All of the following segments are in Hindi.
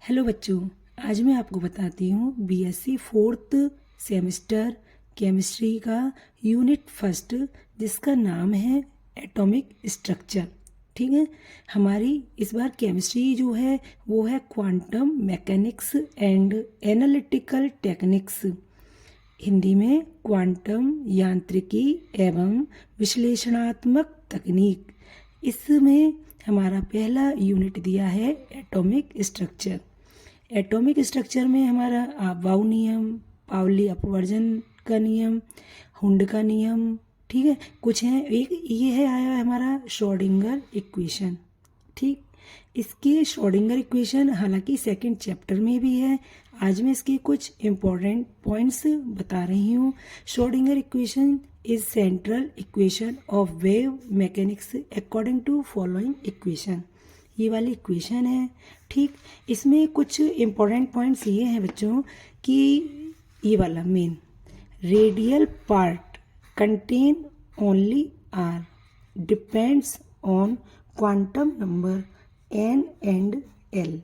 हेलो बच्चों, आज मैं आपको बताती हूँ बीएससी फोर्थ सेमेस्टर केमिस्ट्री का यूनिट फर्स्ट, जिसका नाम है एटॉमिक स्ट्रक्चर। ठीक है, हमारी इस बार केमिस्ट्री जो है वो है quantum mechanics and analytical techniques, Hindi में क्वांटम यांत्रिकी एवं विश्लेषणात्मक तकनीक। इसमें हमारा पहला यूनिट दिया है एटॉमिक स्ट्रक्चर। एटॉमिक स्ट्रक्चर में हमारा बाउ नियम, पाउली अपवर्जन का नियम, हुंड का नियम, ठीक है, कुछ है। एक ये है आया है हमारा श्रोडिंगर इक्वेशन। ठीक, इसके श्रोडिंगर इक्वेशन हालांकि सेकंड चैप्टर में भी है। आज मैं इसके कुछ इम्पोर्टेंट पॉइंट्स बता रही हूँ। Schrodinger equation is central equation of wave mechanics according to following equation. ये वाली इक्वेशन है। ठीक, इसमें कुछ इम्पोर्टेंट पॉइंट्स ये हैं बच्चों कि ये वाला main radial part contain only R depends on quantum number n and l।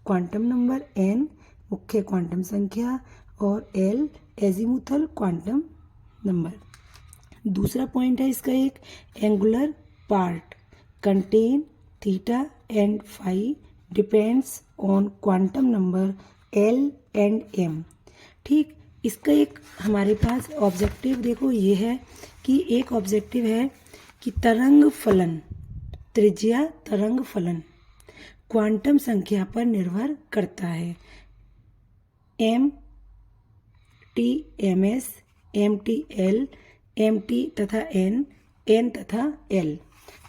Quantum number n मुख्य क्वांटम संख्या और l एजीमुथल क्वांटम नंबर। दूसरा पॉइंट है इसका एक angular part contain theta and phi depends on quantum number l and m। ठीक, इसका एक हमारे पास ऑब्जेक्टिव देखो ये है कि एक ऑब्जेक्टिव है कि तरंग फलन, त्रिज्या तरंग फलन क्वांटम संख्या पर निर्भर करता है। m, t, ms, mt, l, mt तथा n, n तथा l।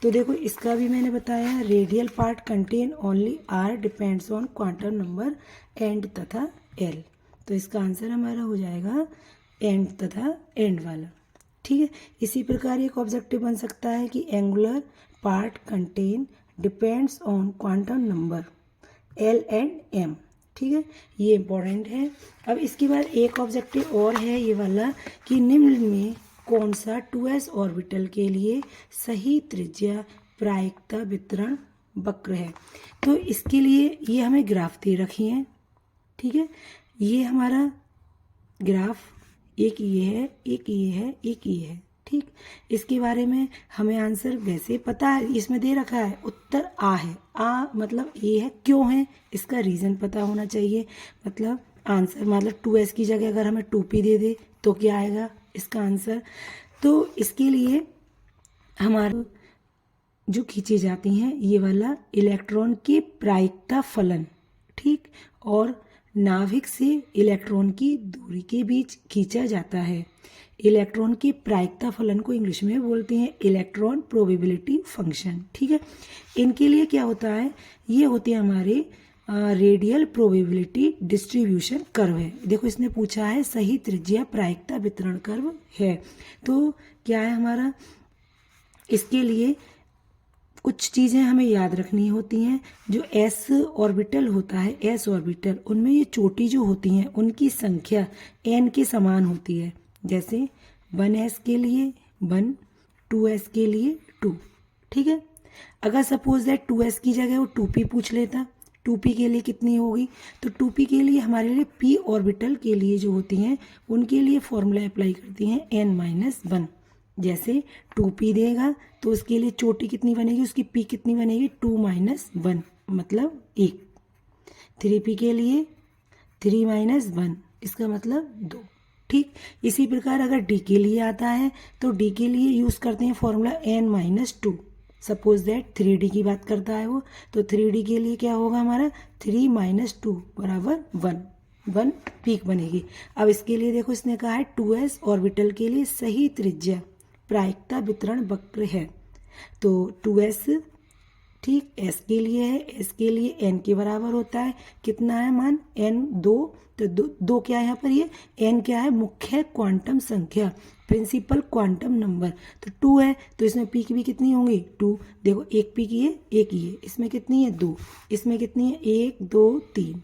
तो देखो इसका भी मैंने बताया, radial part contain only r depends on quantum number and तथा l। तो इसका आंसर हमारा हो जाएगा एंड तथा एंड वाला। ठीक है, इसी प्रकार एक ऑब्जेक्टिव बन सकता है कि angular part contain depends on quantum number l and m। ठीक है, ये इम्पोर्टेंट है। अब इसके बाद एक ऑब्जेक्टिव और है ये वाला कि निम्न में कौन सा 2s ऑर्बिटल के लिए सही त्रिज्या प्रायिकता वितरण वक्र है। तो इसके लिए ये हमें ग्राफ दे रखी है। ठीक है, ये हमारा ग्राफ एक ये है, एक ये है, एक ये है। ठीक, इसके बारे में हमें आंसर वैसे पता है, इसमें दे रखा है उत्तर आ है। आ मतलब ए है, क्यों है इसका रीज़न पता होना चाहिए। मतलब आंसर मतलब 2s की जगह अगर हमें 2p दे दे तो क्या आएगा इसका आंसर। तो इसके लिए हमारे जो खींची जाती हैं ये वाला इलेक्ट्रॉन की प्रायिकता फलन, ठीक, और नाभिक से इलेक्ट्रॉन की दूरी के बीच खींचा जाता है। इलेक्ट्रॉन की प्रायिकता फलन को इंग्लिश में बोलते हैं इलेक्ट्रॉन प्रोबेबिलिटी फंक्शन। ठीक है, इनके लिए क्या होता है, ये होते हैं हमारे रेडियल प्रोबेबिलिटी डिस्ट्रीब्यूशन कर्व है। देखो इसने पूछा है सही त्रिज्या प्रायिकता वितरण कर्व है, तो क्या है हमारा, इसके लिए कुछ चीज़ें हमें याद रखनी होती हैं। जो एस ऑर्बिटल होता है, एस ऑर्बिटल, उनमें ये चोटी जो होती हैं उनकी संख्या एन के समान होती है। जैसे 1s के लिए 1, 2s के लिए 2। ठीक है, अगर सपोज दैट 2s की जगह वो 2p पूछ लेता, 2p के लिए कितनी होगी, तो 2p के लिए हमारे लिए p ऑर्बिटल के लिए जो होती हैं उनके लिए फॉर्मूला अप्लाई करती हैं n-1। जैसे 2p देगा तो उसके लिए चोटी कितनी बनेगी, उसकी p कितनी बनेगी, 2-1 मतलब 1। 3p के लिए 3-1 इसका मतलब 2। ठीक, इसी प्रकार अगर d के लिए आता है तो d के लिए यूज़ करते हैं formula n-2। Suppose that 3d की बात करता है वो, तो 3d के लिए क्या होगा हमारा 3-2 बराबर 1 पीक बनेगी। अब इसके लिए देखो इसने कहा है 2s ऑर्बिटल के लिए सही त्रिज्या प्रायिकता वितरण वक्र है। तो 2s, ठीक, s के लिए है, s के लिए n के बराबर होता है, कितना है मान n 2, तो दो क्या है यहाँ पर, ये n क्या है मुख्य क्वांटम संख्या, प्रिंसिपल क्वांटम नंबर, तो 2 है तो इसमें p की भी कितनी होंगी 2। देखो एक p की है, एक ये, इसमें कितनी है 2, इसमें कितनी है 1 2 3,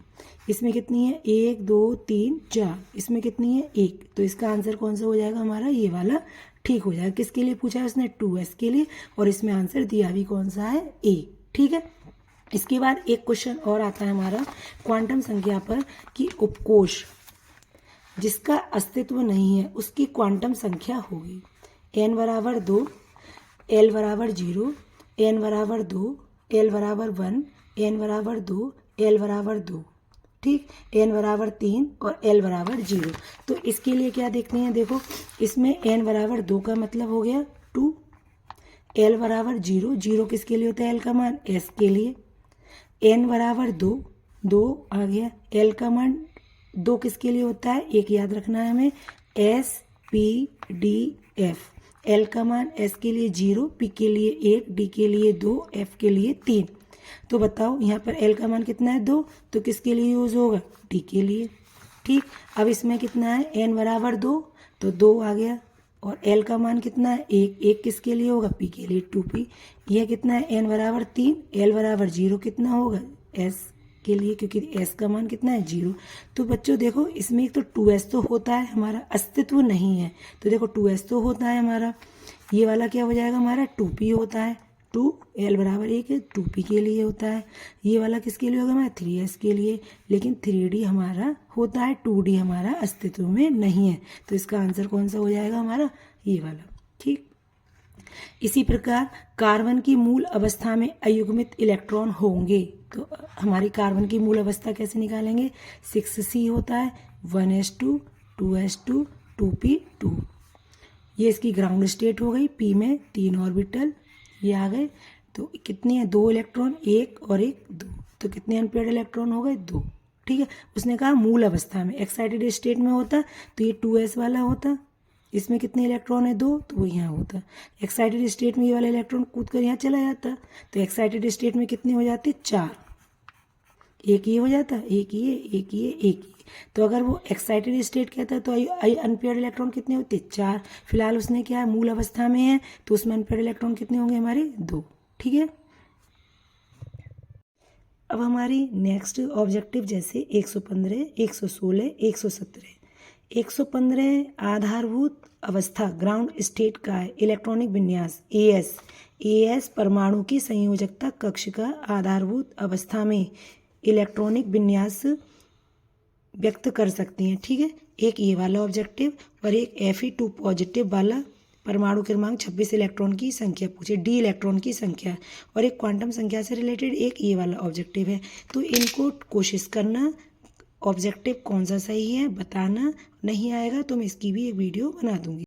इसमें कितनी है 1 2 3 4, इसमें कितनी है 1। तो इसका आंसर कौन सा हो जाएगा हमारा ये वाला, ठीक हो जाएगा। किसके लिए पूछा है उसने 2s के लिए, और इसमें आंसर दिया भी कौन सा है ए। ठीक है, इसके बाद एक क्वेश्चन और आता है हमारा क्वांटम संख्या पर कि उपकोष जिसका अस्तित्व नहीं है उसकी क्वांटम संख्या होगी n बराबर 2, l बराबर 0, n बराबर 2, l बराबर 1, n बराबर 2, l बराबर 2, ठीक, n बराबर 3 और l बराबर 0। तो इसके लिए क्या देखते हैं, देखो इसमें n बराबर 2 का मतलब हो गया 2, l बराबर 0, 0 किसके लिए होता है, l का मान s के लिए, n बराबर 2, 2 आ गया, l का मान 2 किसके लिए होता है, एक याद रखना है हमें, s p d f, l का मान s के लिए 0, p के लिए 1, d के लिए 2, f के लिए 3। तो बताओ यहाँ पर l का मान कितना है 2, तो किसके लिए यूज होगा, d के लिए, ठीक। अब इसमें कितना है, n बराबर 2, तो 2 आ गया, और l का मान कितना है 1, 1 किसके लिए होगा, p के लिए 2p। यह कितना है, n बराबर 3, l बराबर 0 कितना होगा, s के लिए, क्योंकि s का मान कितना है 0। तो बच्चों देखो इसमें एक तो 2s तो होता है, हमारा अस्तित्व नहीं है, तो देखो 2s तो होता है हमारा, ये वाला क्या हो जाएगा हमारा 2p होता है, 2 l बराबर 1 है, 2p के लिए होता है, ये वाला किसके लिए होगा हमारा 3s के लिए, लेकिन 3d हमारा होता है, 2d हमारा अस्तित्व में नहीं है, तो इसका आंसर कौन सा हो जाएगा हमारा, ये वाला, ठीक। इसी प्रकार कार्बन की मूल अवस्था में अयुग्मित इलेक्ट्रॉन होंगे, तो हमारी कार्बन की मूल अवस्था कैसे निकालेंगे, 6c होता है, 1s2, 2s2, 2p2, ये इसकी ग्राउंड स्टेट हो गई, p में 3 ऑर्बिटल ये आ गए, तो कितने हैं 2 इलेक्ट्रॉन, 1 और 1 2, तो कितने अनपेयर्ड इलेक्ट्रॉन हो गए 2, ठीक है। उसने कहा मूल अवस्था में, एक्साइटेड स्टेट में होता तो ये 2s वाला होता, इसमें कितने इलेक्ट्रॉन है 2, तो वो यहाँ होता, एक्साइटेड स्टेट में ये वाला इलेक्ट्रॉन कूद कर यहाँ चला जाता, तो एक्साइटेड स्टेट में कितने हो जाते 4, एक ये हो जाता, एक ये, एक ये, एक ये। तो अगर वो एक्साइटेड स्टेट कहता तो अनपेयर्ड इलेक्ट्रॉन कितने होते 4, फिलहाल उसने क्या है मूल अवस्था में है, तो उसमें अनपेयर्ड इलेक्ट्रॉन कितने होंगे हमारे 2, ठीक है। अब हमारी नेक्स्ट ऑब्जेक्टिव जैसे 115, 116, 117, 115 आधारभूत अवस्था ग्राउंड स्टेट का है, इलेक्ट्रॉनिक विन्यास एएस परमाणु की संयोजकता कक्ष का आधारभूत अवस्था में इलेक्ट्रॉनिक विन्यास व्यक्त कर सकते हैं, ठीक है। एक ये वाला ऑब्जेक्टिव और एक Fe2 पॉजिटिव वाला परमाणु क्रमांक 26 इलेक्ट्रॉन की संख्या पूछे, डी इलेक्ट्रॉन की संख्या, और एक क्वांटम संख्या से रिलेटेड एक ये वाला ऑब्जेक्टिव है। तो इनको कोशिश करना ऑब्जेक्टिव कौन सा सही है बताना, नहीं आएगा तो मैं इसकी भी एक वीडियो बना दूंगी।